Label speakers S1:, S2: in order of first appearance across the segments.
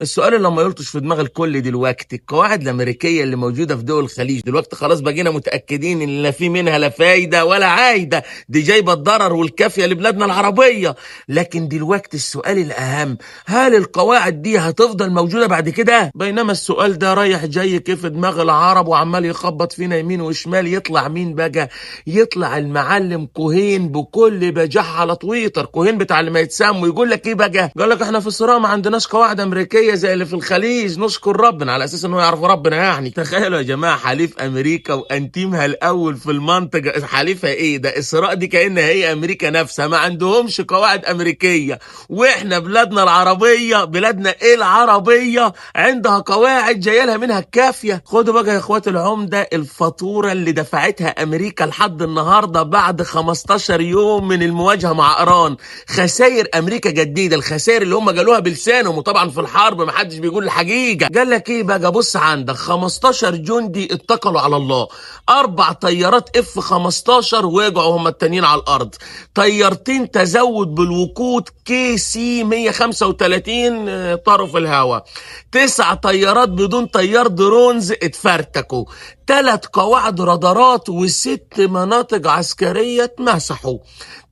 S1: السؤال اللي لما يلطش في دماغ الكل دلوقتي، القواعد الامريكيه اللي موجوده في دول الخليج دلوقتي خلاص بقينا متاكدين ان لا في منها لا فايده ولا عايده، دي جايبه الضرر والكافيه لبلادنا العربيه. لكن دلوقتي السؤال الاهم، هل القواعد دي هتفضل موجوده بعد كده؟ بينما السؤال ده رايح جاي كيف دماغ العرب وعمال يخبط فينا يمين وشمال. يطلع مين بقى؟ يطلع المعلم كوهين بكل بجاحه على تويتر. كوهين بتاع اللي ما يتسموا يقول لك ايه بقى؟ قال لك احنا في الصراع ما عندناش قواعد امريكيه زي اللي في الخليج، نشكر ربنا، على اساس انه يعرف ربنا. يعني تخيلوا يا جماعه، حليف امريكا وانتيمها الاول في المنطقه، حليفها ايه ده؟ اسراء دي كانها هي امريكا نفسها، ما عندهمش قواعد امريكيه. واحنا بلادنا العربيه، بلادنا ايه العربيه، عندها قواعد جايه لها منها الكافيه. خدوا بقى يا اخوات العمده الفاتوره اللي دفعتها امريكا لحد النهارده بعد 15 يوم من المواجهه مع ايران. خسائر امريكا جديده، الخسائر اللي هم قالوها بلسانهم، وطبعا في الحرب ما حدش بيقول الحقيقه. قال لك ايه بقى؟ بص عندك 15 جندي اتكلوا على الله، 4 طيارات اف 15 وقعوا هم التانيين على الارض، طيارتين تزود بالوقود كي سي 135 طاروا في الهواء، 9 طيارات بدون طيار درونز اتفرتكوا، 3 قواعد رادارات و6 مناطق عسكريه اتمسحوا.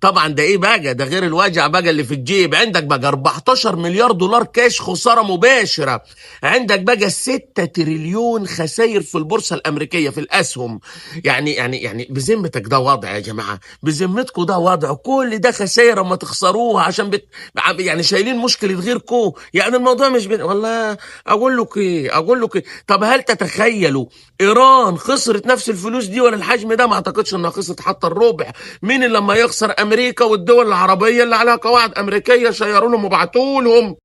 S1: طبعا ده ايه بقى؟ ده غير الوجع بقى اللي في الجيب. عندك بقى 14 مليار دولار كاش خساره مباشره، عندك بقى 6 تريليون خسائر في البورصه الامريكيه في الاسهم. يعني بذمتك ده وضع يا جماعه؟ بذمتكم ده وضع؟ كل ده خسائر اما تخسروها عشان يعني شايلين مشكله غيركم. يعني الموضوع مش والله اقول لك ايه. طب هل تتخيلوا ايران خسرت نفس الفلوس دي ولا الحجم ده؟ ما اعتقدش انها خسرت حتى الربع. مين اللي لما يخسر؟ امريكا والدول العربيه اللي عليها قواعد امريكيه شيروا لهم وبعتوا لهم.